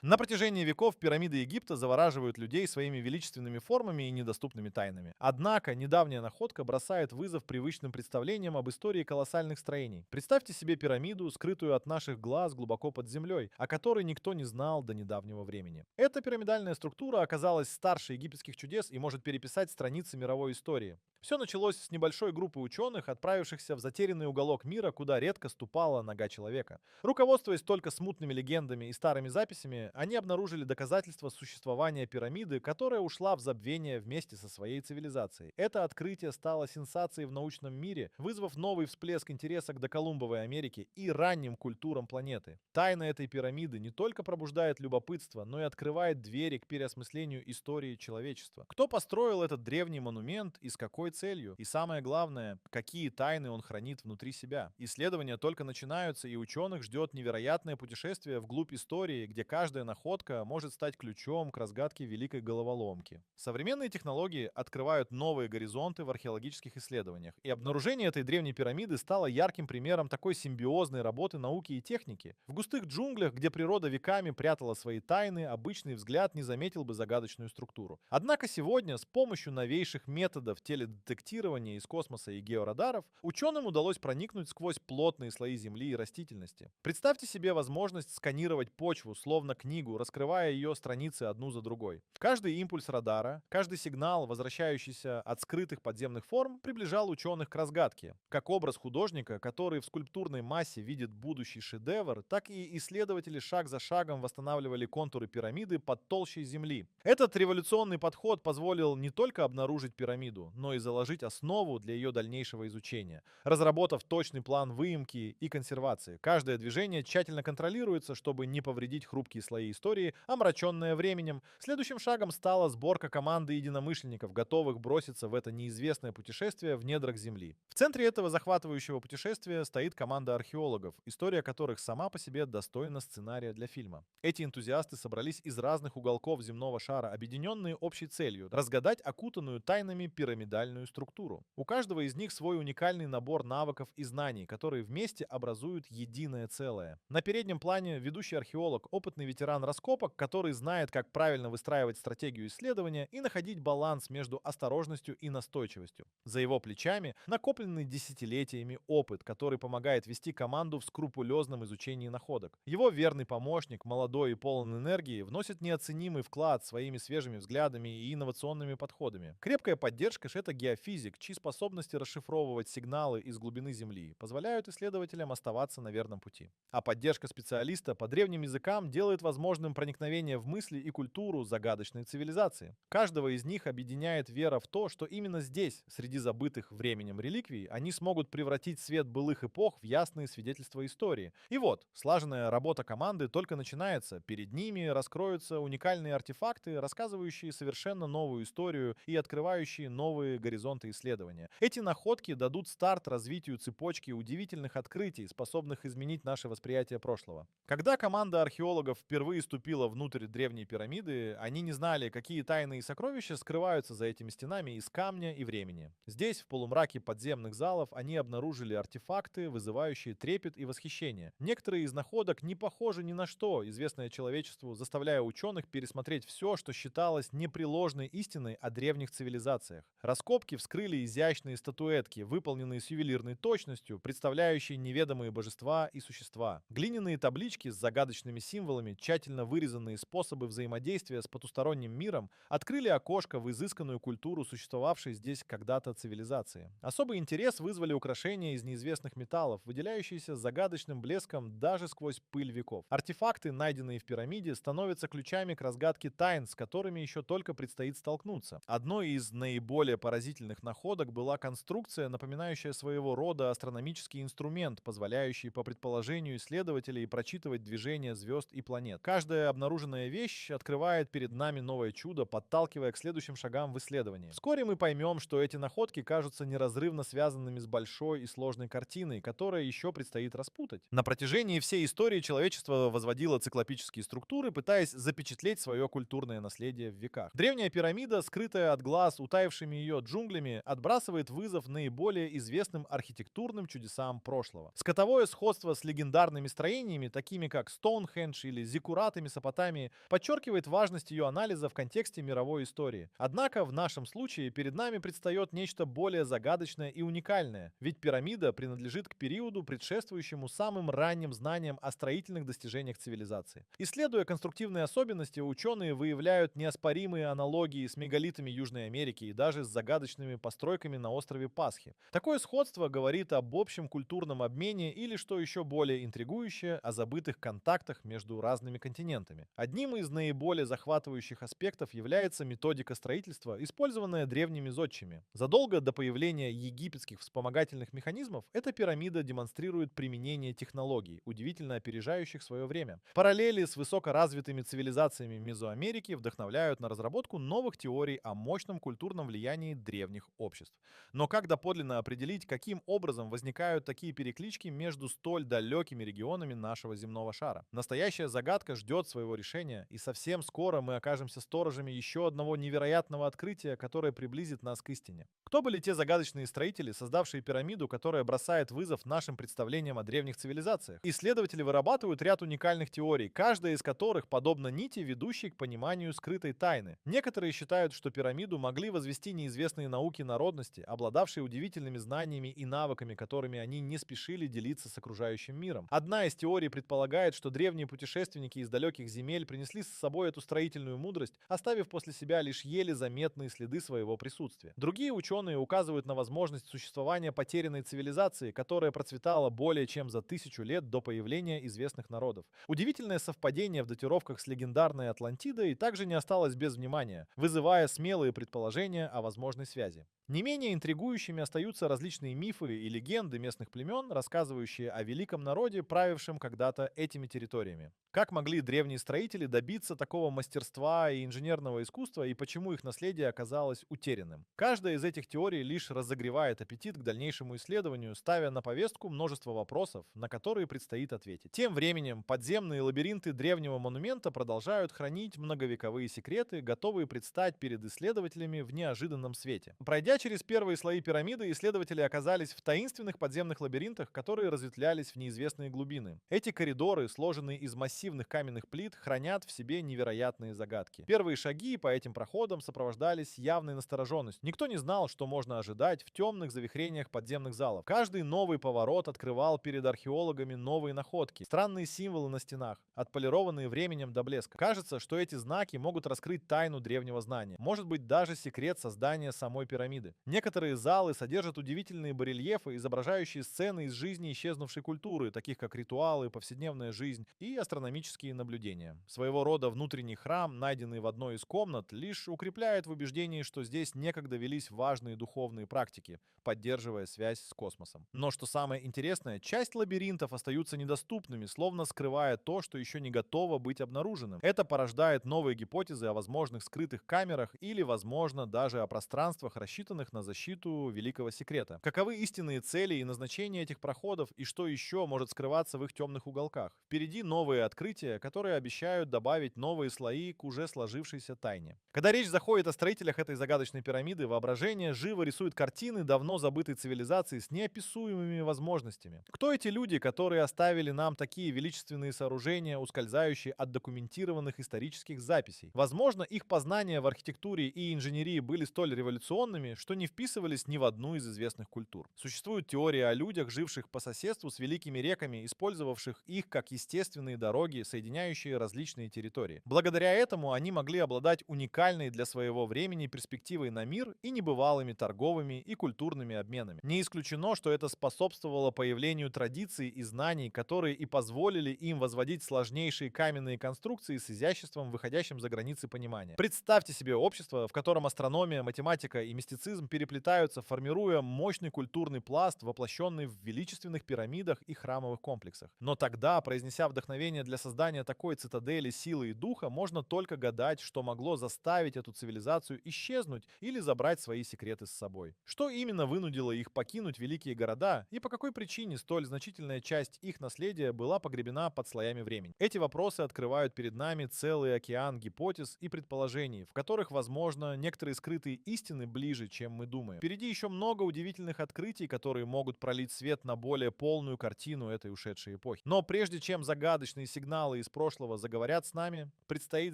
На протяжении веков пирамиды Египта завораживают людей своими величественными формами и недоступными тайнами. Однако недавняя находка бросает вызов привычным представлениям об истории колоссальных строений. Представьте себе пирамиду, скрытую от наших глаз глубоко под землей, о которой никто не знал до недавнего времени. Эта пирамидальная структура оказалась старше египетских чудес и может переписать страницы мировой истории. Все началось с небольшой группы ученых, отправившихся в затерянный уголок мира, куда редко ступала нога человека. Руководствуясь только смутными легендами и старыми записями, они обнаружили доказательства существования пирамиды, которая ушла в забвение вместе со своей цивилизацией. Это открытие стало сенсацией в научном мире, вызвав новый всплеск интереса к доколумбовой Америке и ранним культурам планеты. Тайна этой пирамиды не только пробуждает любопытство, но и открывает двери к переосмыслению истории человечества. Кто построил этот древний монумент и с какой целью? И самое главное, какие тайны он хранит внутри себя? Исследования только начинаются, и ученых ждет невероятное путешествие вглубь истории, где каждая находка может стать ключом к разгадке великой головоломки. Современные технологии открывают новые горизонты в археологических исследованиях, и обнаружение этой древней пирамиды стало ярким примером такой симбиозной работы науки и техники. В густых джунглях, где природа веками прятала свои тайны, обычный взгляд не заметил бы загадочную структуру. Однако сегодня с помощью новейших методов теледетектирования из космоса и георадаров ученым удалось проникнуть сквозь плотные слои земли и растительности. Представьте себе возможность сканировать почву, словно книгу, раскрывая ее страницы одну за другой. Каждый импульс радара, каждый сигнал, возвращающийся от скрытых подземных форм, приближал ученых к разгадке. Как образ художника, который в скульптурной массе видит будущий шедевр, так и исследователи шаг за шагом восстанавливали контуры пирамиды под толщей земли. Этот революционный подход позволил не только обнаружить пирамиду, но и заложить основу для ее дальнейшего изучения, разработав точный план выемки и консервации. Каждое движение тщательно контролируется, чтобы не повредить хрупкие слои истории, омраченные временем. Следующим шагом стала сборка команды единомышленников, готовых броситься в это неизвестное путешествие в недрах Земли. В центре этого захватывающего путешествия стоит команда археологов, история которых сама по себе достойна сценария для фильма. Эти энтузиасты собрались из разных уголков земного шара, объединенные общей целью — разгадать окутанную тайнами пирамидальную структуру. У каждого из них свой уникальный набор навыков и знаний, которые вместе образуют единое целое. На переднем плане ведущий археолог, опытный ветеран раскопок, который знает, как правильно выстраивать стратегию исследования и находить баланс между осторожностью и настойчивостью. За его плечами накопленный десятилетиями опыт, который помогает вести команду в скрупулезном изучении находок. Его верный помощник, молодой и полон энергии, вносит неоценимый вклад своими свежими взглядами и инновационными подходами. Крепкая поддержка — это геофизик, чьи способности расшифровывать сигналы из глубины Земли позволяют исследователям оставаться на верном пути. А поддержка специалиста по древним языкам делает возможным проникновение в мысли и культуру загадочной цивилизации. Каждого из них объединяет вера в то, что именно здесь, среди забытых временем реликвий, они смогут превратить свет былых эпох в ясные свидетельства истории. И вот, слаженная работа команды только начинается. Перед ними раскроются уникальные артефакты, рассказывающие совершенно новую историю и открывающие новые горизонты исследования. Эти находки дадут старт развитию цепочки удивительных открытий, способных изменить наше восприятие прошлого. Когда команда археологов впервые ступила внутрь древней пирамиды, они не знали, какие тайны и сокровища скрываются за этими стенами из камня и времени. Здесь, в полумраке подземных залов, они обнаружили артефакты, вызывающие трепет и восхищение. Некоторые из находок не похожи ни на что, известное человечеству, заставляя ученых пересмотреть все, что считалось непреложной истиной о древних цивилизациях. Раскопки вскрыли изящные статуэтки, выполненные с ювелирной точностью, представляющие неведомые божества и существа. Глиняные таблички с загадочными символами, тщательно вырезанные способы взаимодействия с потусторонним миром, открыли окошко в изысканную культуру существовавшей здесь когда-то цивилизации. Особый интерес вызвали украшения из неизвестных металлов, выделяющиеся загадочным блеском даже сквозь пыль веков. Артефакты, найденные в пирамиде, становятся ключами к разгадке тайн, с которыми еще только предстоит столкнуться. Одной из наиболее поразительных находок была конструкция, напоминающая своего рода астрономический инструмент, позволяющий, по предположению исследователей, прочитывать движение звезд и планет. Каждая обнаруженная вещь открывает перед нами новое чудо, подталкивая к следующим шагам в исследовании. Вскоре мы поймем, что эти находки кажутся неразрывно связанными с большой и сложной картиной, которая еще предстоит распутать. На протяжении всей истории человечество возводило циклопические структуры, пытаясь запечатлеть свое культурное наследие в веках. Древняя пирамида, скрытая от глаз утаившими ее джунглями, отбрасывает вызов наиболее известным архитектурным чудесам прошлого. Скотовое сходство с легендарными строениями, такими как Стоунхендж или Зиккурат и Месопотамии, подчеркивает важность ее анализа в контексте мировой истории. Однако в нашем случае перед нами предстает нечто более загадочное и уникальное, ведь пирамида принадлежит к периоду, предшествующему самым ранним знаниям о строительных достижениях цивилизации. Исследуя конструктивные особенности, ученые выявляют неоспоримые аналогии с мегалитами Южной Америки и даже с загадочными постройками на острове Пасхи. Такое сходство говорит об общем культурном обмене или, что еще более интригующее, о забытых контактах между разными континентами. Одним из наиболее захватывающих аспектов является методика строительства, использованная древними зодчими. Задолго до появления египетских вспомогательных механизмов эта пирамида демонстрирует применение технологий, удивительно опережающих свое время. Параллели с высокоразвитыми цивилизациями Мезоамерики вдохновляют на разработку новых теорий о мощном культурном влиянии древних обществ. Но как доподлинно определить, каким образом возникают такие переклички между столь далекими регионами нашего земного шара? Настоящая загадка ждет своего решения, и совсем скоро мы окажемся сторожами еще одного невероятного открытия, которое приблизит нас к истине. Кто были те загадочные строители, создавшие пирамиду, которая бросает вызов нашим представлениям о древних цивилизациях? Исследователи вырабатывают ряд уникальных теорий, каждая из которых подобна нити, ведущей к пониманию скрытой тайны. Некоторые считают, что пирамиду могли возвести неизвестные науки народности, обладавшие удивительными знаниями и навыками, которыми они не спешили делиться с окружающим миром. Одна из теорий предполагает, что древние путешественники из далеких земель принесли с собой эту строительную мудрость, оставив после себя лишь еле заметные следы своего присутствия. Другие ученые указывают на возможность существования потерянной цивилизации, которая процветала более чем за 1000 лет до появления известных народов. Удивительное совпадение в датировках с легендарной Атлантидой также не осталось без внимания, вызывая смелые предположения о возможной связи. Не менее интригующими остаются различные мифы и легенды местных племен, рассказывающие о великом народе, правившем когда-то этими территориями. Как могли древние строители добиться такого мастерства и инженерного искусства, и почему их наследие оказалось утерянным? Каждая из этих теорий лишь разогревает аппетит к дальнейшему исследованию, ставя на повестку множество вопросов, на которые предстоит ответить. Тем временем подземные лабиринты древнего монумента продолжают хранить многовековые секреты, готовые предстать перед исследователями в неожиданном свете. Пройдя через первые слои пирамиды, исследователи оказались в таинственных подземных лабиринтах, которые разветвлялись в неизвестные глубины. Эти коридоры, сложенные из массивных каменных плит, хранят в себе невероятные загадки. Первые шаги по этим проходам сопровождались явной настороженностью. Никто не знал, что можно ожидать в темных завихрениях подземных залов. Каждый новый поворот открывал перед археологами новые находки, странные символы на стенах, отполированные временем до блеска. Кажется, что эти знаки могут раскрыть тайну древнего знания. Может быть, даже секрет создания самой пирамиды. Некоторые залы содержат удивительные барельефы, изображающие сцены из жизни исчезнувшей культуры, таких как ритуалы, повседневная жизнь и астрономические наблюдения. Своего рода внутренний храм, найденный в одной из комнат, лишь укрепляет в убеждении, что здесь некогда велись важные духовные практики, поддерживая связь с космосом. Но что самое интересное, часть лабиринтов остаются недоступными, словно скрывая то, что еще не готово быть обнаруженным. Это порождает новые гипотезы о возможных скрытых камерах или, возможно, даже о пространствах, рассчитанных на защиту великого секрета. Каковы истинные цели и назначения этих проходов, и что еще может скрываться в их темных уголках? Впереди новые открытия, которые обещают добавить новые слои к уже сложившейся тайне. Когда речь заходит о строителях этой загадочной пирамиды, воображение живо рисует картины давно забытой цивилизации с неописуемыми возможностями. Кто эти люди, которые оставили нам такие величественные сооружения, ускользающие от документированных исторических записей? Возможно, их познания в архитектуре и инженерии были столь революционными, что не вписывались ни в одну из известных культур. Существуют теории о людях, живших по соседству с великими реками, использовавших их как естественные дороги, соединяющие различные территории. Благодаря этому они могли обладать уникальной для своего времени перспективой на мир и небывалыми торговыми и культурными обменами. Не исключено, что это способствовало появлению традиций и знаний, которые и позволили им возводить сложнейшие каменные конструкции с изяществом, выходящим за границы понимания. Представьте себе общество, в котором астрономия, математика и мистицизм переплетаются, формируя мощный культурный пласт, воплощенный в величественных пирамидах и храмовых комплексах. Но тогда, произнеся вдохновение для создания такой цитадели силы и духа, можно только гадать, что могло заставить эту цивилизацию исчезнуть или забрать свои секреты с собой. Что именно вынудило их покинуть великие города и по какой причине столь значительная часть их наследия была погребена под слоями времени? Эти вопросы открывают перед нами целый океан гипотез и предположений, в которых, возможно, некоторые скрытые истины ближе, чем мы думаем. Впереди еще много удивительных открытий, которые могут пролить свет на более полную картину этой ушедшей эпохи. Но прежде чем загадочные сигналы символы из прошлого заговорят с нами, предстоит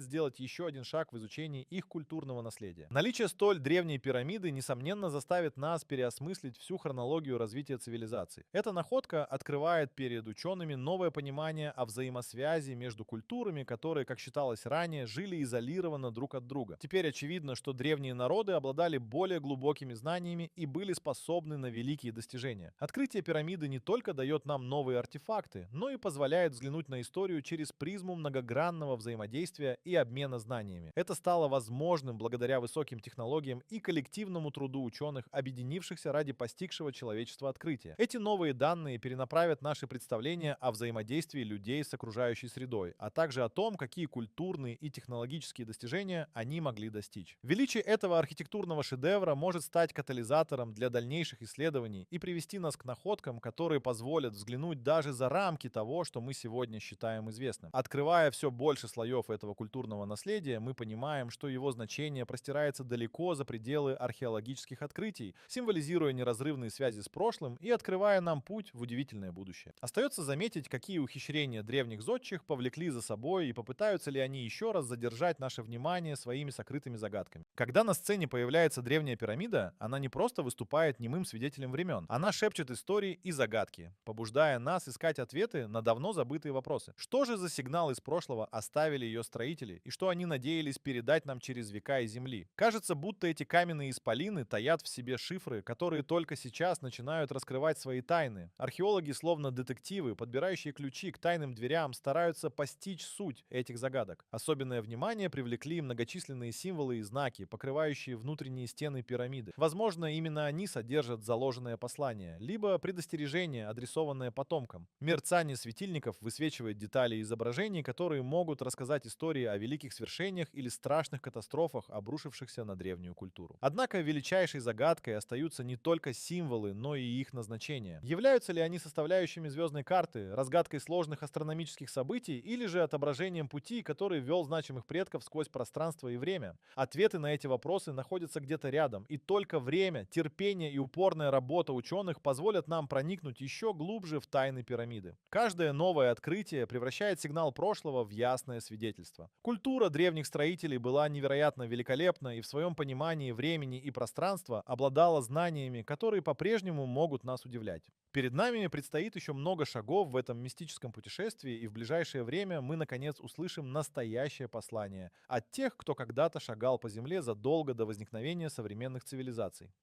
сделать еще один шаг в изучении их культурного наследия. Наличие столь древней пирамиды, несомненно, заставит нас переосмыслить всю хронологию развития цивилизации. Эта находка открывает перед учеными новое понимание о взаимосвязи между культурами, которые, как считалось ранее, жили изолированно друг от друга. Теперь очевидно, что древние народы обладали более глубокими знаниями и были способны на великие достижения. Открытие пирамиды не только дает нам новые артефакты, но и позволяет взглянуть на историю через призму многогранного взаимодействия и обмена знаниями. Это стало возможным благодаря высоким технологиям и коллективному труду ученых, объединившихся ради постигшего человечества открытия. Эти новые данные перенаправят наши представления о взаимодействии людей с окружающей средой, а также о том, какие культурные и технологические достижения они могли достичь. Величие этого архитектурного шедевра может стать катализатором для дальнейших исследований и привести нас к находкам, которые позволят взглянуть даже за рамки того, что мы сегодня считаем известным. Открывая все больше слоев этого культурного наследия, мы понимаем, что его значение простирается далеко за пределы археологических открытий, символизируя неразрывные связи с прошлым и открывая нам путь в удивительное будущее. Остается заметить, какие ухищрения древних зодчих повлекли за собой и попытаются ли они еще раз задержать наше внимание своими сокрытыми загадками. Когда на сцене появляется древняя пирамида, она не просто выступает немым свидетелем времен, она шепчет истории и загадки, побуждая нас искать ответы на давно забытые вопросы. Что же за сигнал из прошлого оставили ее строители и что они надеялись передать нам через века и земли? Кажется, будто эти каменные исполины таят в себе шифры, которые только сейчас начинают раскрывать свои тайны. Археологи, словно детективы, подбирающие ключи к тайным дверям, стараются постичь суть этих загадок. Особенное внимание привлекли многочисленные символы и знаки, покрывающие внутренние стены пирамиды. Возможно, именно они содержат заложенное послание, либо предостережение, адресованное потомкам. Мерцание светильников высвечивает детали изображений, которые могут рассказать истории о великих свершениях или страшных катастрофах, обрушившихся на древнюю культуру. Однако величайшей загадкой остаются не только символы, но и их назначение. Являются ли они составляющими звездной карты, разгадкой сложных астрономических событий или же отображением пути, который вел значимых предков сквозь пространство и время? Ответы на эти вопросы находятся где-то рядом, и только время, терпение и упорная работа ученых позволят нам проникнуть еще глубже в тайны пирамиды. Каждое новое открытие превращает сигнал прошлого в ясное свидетельство. Культура древних строителей была невероятно великолепна и в своем понимании времени и пространства обладала знаниями, которые по-прежнему могут нас удивлять. Перед нами предстоит еще много шагов в этом мистическом путешествии, и в ближайшее время мы, наконец, услышим настоящее послание от тех, кто когда-то шагал по земле задолго до возникновения современных цивилизаций.